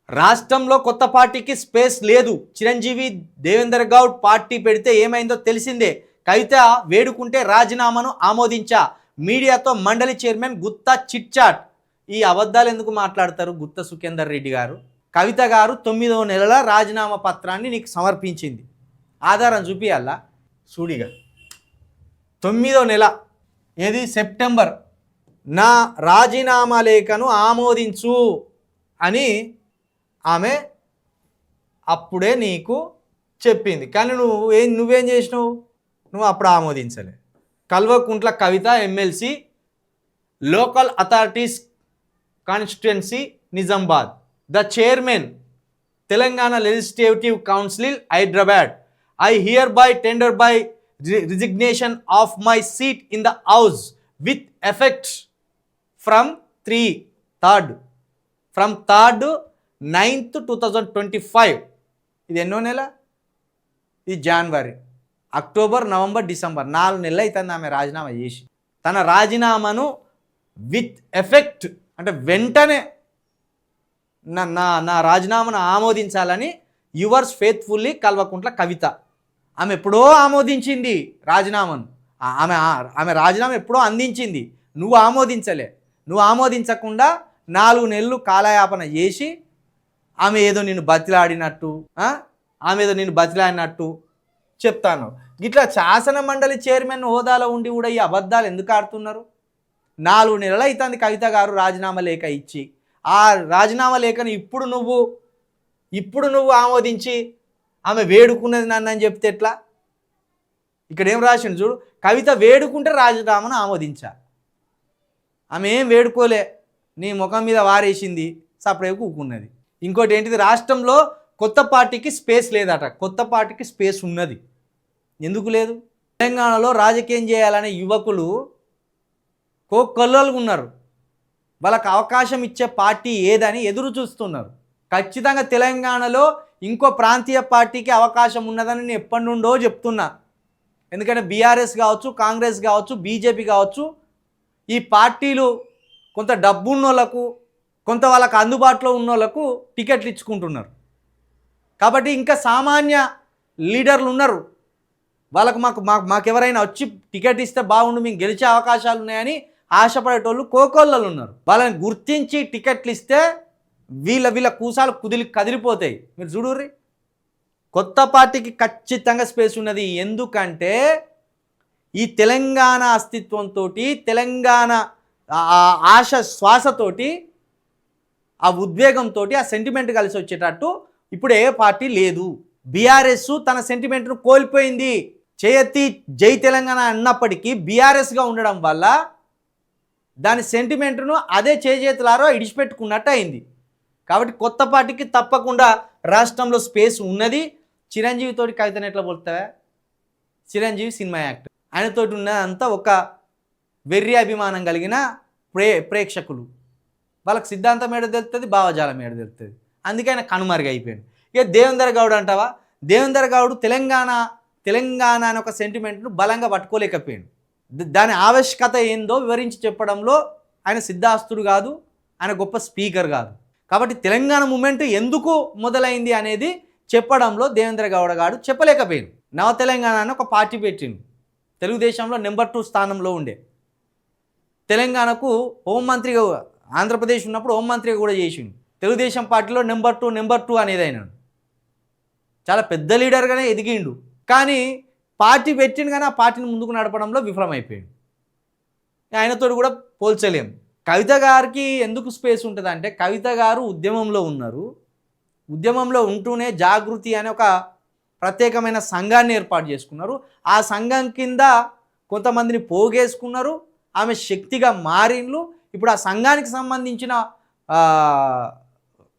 రాష్ట్రంలో కొత్త పార్టీకి స్పేస్ లేదు. చిరంజీవి దేవేందర్ గౌడ్ పార్టీ పెడితే ఏమైందో తెలిసిందే. కవిత వేడుకుంటే రాజీనామాను ఆమోదించా. మీడియాతో మండలి చైర్మన్ గుత్తా చిట్చాట్. ఈ అబద్ధాలు ఎందుకు మాట్లాడతారు గుత్తా సుఖేందర్ రెడ్డి గారు? కవిత గారు 9వ నెలల రాజీనామా పత్రాన్ని నీకు సమర్పించింది. ఆధారం చూపియాలా? సూడిగా 9వ నెల ఏది సెప్టెంబర్, నా రాజీనామా లేఖను ఆమోదించు అని ఆమె అప్పుడే నీకు చెప్పింది. కానీ నువ్వేం చేసినావు? నువ్వు అప్పుడు ఆమోదించలే. Kalvakuntla Kavitha MLC, local authorities constituency Nizamabad, the chairman Telangana legislative council Hyderabad. I hereby tender my resignation of my seat in the house with effect from 3rd 2025. ఇది ఎన్నో నెల? ఇది జనవరి, అక్టోబర్, నవంబర్, డిసెంబర్, 4 నెలలు అవుతుంది ఆమె రాజీనామా చేసి. తన రాజీనామాను విత్ ఎఫెక్ట్ అంటే వెంటనే నా రాజీనామాను ఆమోదించాలని యువర్స్ ఫెయిత్ఫుల్లీ కల్వకుంట్ల కవిత. ఆమె ఎప్పుడో ఆమోదించింది రాజీనామాను. ఆమె రాజీనామా ఎప్పుడో అందించింది. నువ్వు ఆమోదించలే. నువ్వు ఆమోదించకుండా 4 నెలలు కాలయాపన చేసి ఆమె ఏదో నిన్ను బతిలాడినట్టు చెప్తాను. ఇట్లా శాసన మండలి చైర్మన్ హోదాలో ఉండి కూడా ఈ అబద్ధాలు ఎందుకు ఆడుతున్నారు? 4 నెలలు అవుతుంది కవిత గారు రాజీనామా లేఖ ఇచ్చి. ఆ రాజీనామా లేఖను ఇప్పుడు నువ్వు ఆమోదించి ఆమె వేడుకున్నది నన్ను అని చెప్తే ఎట్లా? ఇక్కడ ఏం రాసిండు చూడు. కవిత వేడుకుంటే రాజీనామాను ఆమోదించా. ఆమె ఏం వేడుకోలే, నీ ముఖం మీద వారేసింది, సపరేట్ కూకున్నది. ఇంకోటి ఏంటిది, రాష్ట్రంలో కొత్త పార్టీకి స్పేస్ లేదట. కొత్త పార్టీకి స్పేస్ ఉన్నది. ఎందుకు లేదు? తెలంగాణలో రాజకీయం చేయాలనే యువకులు కోకొల్లలుగా ఉన్నారు. వాళ్ళకు అవకాశం ఇచ్చే పార్టీ ఏదని ఎదురు చూస్తున్నారు. ఖచ్చితంగా తెలంగాణలో ఇంకో ప్రాంతీయ పార్టీకి అవకాశం ఉన్నదని నేను ఎప్పటి నుండో చెప్తున్నా. ఎందుకంటే బీఆర్ఎస్ కావచ్చు, కాంగ్రెస్ కావచ్చు, బీజేపీ కావచ్చు, ఈ పార్టీలు కొంత డబ్బు ఉన్నోళ్ళకు, కొంత వాళ్ళకు అందుబాటులో ఉన్న వాళ్ళకు టికెట్లు ఇచ్చుకుంటున్నారు. కాబట్టి ఇంకా సామాన్య లీడర్లు ఉన్నారు. వాళ్ళకు మాకెవరైనా వచ్చి టికెట్ ఇస్తే బాగుండు, మేము గెలిచే అవకాశాలు ఉన్నాయని ఆశపడేటోళ్ళు కోకొల్లలు ఉన్నారు. వాళ్ళని గుర్తించి టికెట్లు ఇస్తే వీళ్ళ కూసాలు కదిలిపోతాయి. మీరు చూడుర్రి, కొత్త పార్టీకి ఖచ్చితంగా స్పేస్ ఉన్నది. ఎందుకంటే ఈ తెలంగాణ అస్తిత్వంతో, తెలంగాణ ఆశ శ్వాసతోటి, ఆ ఉద్వేగంతో, ఆ సెంటిమెంట్ కలిసి వచ్చేటట్టు ఇప్పుడు ఏ పార్టీ లేదు. బీఆర్ఎస్ తన సెంటిమెంట్ను కోల్పోయింది. చేయెత్తి జై తెలంగాణ అన్నప్పటికీ బీఆర్ఎస్గా ఉండడం వల్ల దాని సెంటిమెంట్ను అదే చేతులారో ఇడిచిపెట్టుకున్నట్టు అయింది. కాబట్టి కొత్త పార్టీకి తప్పకుండా రాష్ట్రంలో స్పేస్ ఉన్నది. చిరంజీవితోటి కవితను ఎట్లా పోలుతావా? చిరంజీవి సినిమా యాక్టర్, ఆయనతోటి ఉన్నదంతా ఒక వెర్రి అభిమానం కలిగిన ప్రేక్షకులు. వాళ్ళకి సిద్ధాంతం ఏడ తెలుస్తుంది, భావజాలం ఏడ తెలుస్తుంది. అందుకే ఆయన కనుమరుగు అయిపోయాడు. ఇక దేవేందర్ గౌడ్ అంటావా? దేవేందర్ గౌడ్ తెలంగాణ అనే ఒక సెంటిమెంట్ను బలంగా పట్టుకోలేకపోయాడు. దాని ఆవశ్యకత ఏందో వివరించి చెప్పడంలో ఆయన సిద్ధాస్తుడు కాదు, ఆయన గొప్ప స్పీకర్ కాదు. కాబట్టి తెలంగాణ మూమెంట్ ఎందుకు మొదలైంది అనేది చెప్పడంలో దేవేంద్ర గౌడ గారు చెప్పలేకపోయాడు. నవ తెలంగాణ అని ఒక పార్టీ పెట్టిండు. తెలుగుదేశంలో నెంబర్ 2 స్థానంలో ఉండే. తెలంగాణకు హోంమంత్రిగా, ఆంధ్రప్రదేశ్ ఉన్నప్పుడు హోంమంత్రిగా కూడా చేసిండు. తెలుగుదేశం పార్టీలో నెంబర్ 2 అనేది అయినాడు. చాలా పెద్ద లీడర్గానే ఎదిగిండు. కానీ పార్టీ పెట్టిండు, కానీ ఆ పార్టీని ముందుకు నడపడంలో విఫలమైపోయాడు. ఆయనతో కూడా పోల్చలేము. కవిత గారికి ఎందుకు స్పేస్ ఉంటుంది అంటే, కవిత గారు ఉద్యమంలో ఉన్నారు. ఉద్యమంలో ఉంటూనే జాగృతి అనే ఒక ప్రత్యేకమైన సంఘాన్ని ఏర్పాటు చేసుకున్నారు. ఆ సంఘం కింద కొంతమందిని పోగేసుకున్నారు. ఆమె శక్తిగా మారిండ్లు. ఇప్పుడు ఆ సంఘానికి సంబంధించిన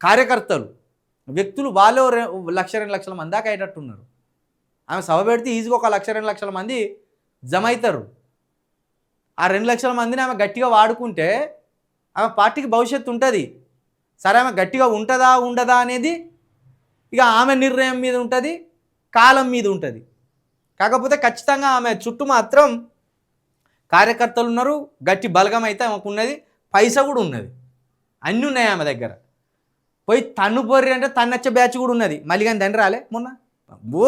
కార్యకర్తలు, వ్యక్తులు వాళ్ళు 1,00,000-2 లక్షల మంది దాకా అయ్యేటట్టున్నారు. ఆమె సభ పెడితే ఈజీగా 1,00,000-2 లక్షల మంది జమ అవుతారు. ఆ 2 లక్షల మందిని ఆమె గట్టిగా వాడుకుంటే ఆమె పార్టీకి భవిష్యత్తు ఉంటుంది. సరే, ఆమె గట్టిగా ఉంటుందా ఉండదా అనేది ఇక ఆమె నిర్ణయం మీద ఉంటుంది, కాలం మీద ఉంటుంది. కాకపోతే ఖచ్చితంగా ఆమె చుట్టూ మాత్రం కార్యకర్తలు ఉన్నారు, గట్టి బలగం అయితే ఆమెకు ఉన్నది, పైసా కూడా ఉన్నది, అన్నీ ఉన్నాయి ఆమె దగ్గర. పోయి తన్ను పొర్రి అంటే తన్నచ్చ బ్యాచ్ కూడా ఉన్నది. మళ్ళీ కానీ తండ్రి రాలే మొన్న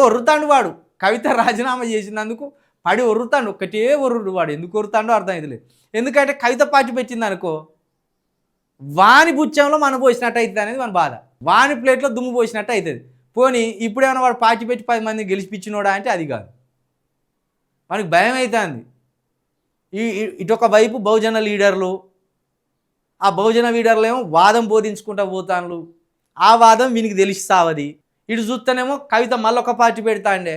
ఒర్రుతాడు వాడు. కవిత రాజీనామా చేసినందుకు పడి ఒర్రుతాడు. ఒక్కటే ఒర్రుడు వాడు. ఎందుకు ఒర్రుతాడో అర్థం అవుతలేదు. ఎందుకంటే కవిత పార్టీ పెట్టింది అనుకో, వాని బుచ్చంలో మనం పోసినట్టు అవుతుంది అనేది మన బాధ. వాని ప్లేట్లో దుమ్ము పోసినట్టు అవుతుంది. పోనీ ఇప్పుడేమైనా వాడు పార్టీ పెట్టి 10 మందిని గెలిచిపించినోడా అంటే అది కాదు. మనకి భయం అవుతుంది. ఇటొక వైపు బహుజన లీడర్లు, ఆ బహుజన లీడర్లు ఏమో వాదం బోధించుకుంటూ పోతాను. ఆ వాదం వీనికి తెలిస్తావది. ఇటు చూస్తేనేమో కవిత మళ్ళొక పార్టీ పెడతా అండే.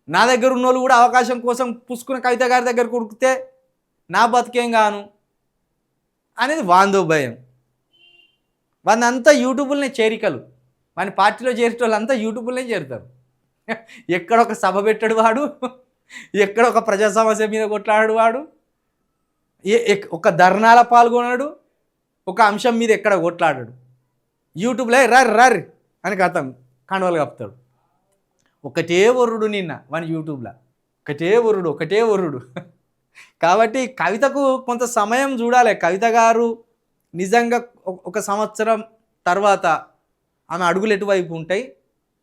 నా దగ్గర ఉన్నోళ్ళు కూడా అవకాశం కోసం పుసుకున్న కవిత గారి దగ్గర కొడుకుతే నా బతికేం గాను అనేది వాందో భయం. వాళ్ళంతా యూట్యూబ్లోనే చేరికలు. మన పార్టీలో చేరే వాళ్ళంతా యూట్యూబ్లోనే చేరుతారు. ఎక్కడొక సభ పెట్టాడు వాడు, ఎక్కడ ఒక ప్రజా సమస్య మీద కొట్లాడాడు వాడు, ఒక ధర్నాల పాల్గొన్నాడు, ఒక అంశం మీద ఎక్కడ కొట్లాడాడు. యూట్యూబ్లో రర్ అని కథం కండవలు కప్పుతాడు. ఒకటే ఒర్రుడు నిన్న మన యూట్యూబ్లో, ఒకటే ఒర్రుడు. కాబట్టి కవితకు కొంత సమయం చూడాలి. కవిత గారు నిజంగా ఒక సంవత్సరం తర్వాత ఆమె అడుగులు ఎటువైపు ఉంటాయి,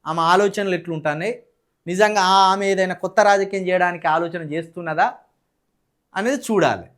ఆమె ఆలోచనలు ఎట్లుంటున్నాయి, నిజంగా ఆమె ఏదైనా కొత్త రాజకీయం చేయడానికి ఆలోచన చేస్తున్నదా అనేది చూడాలి.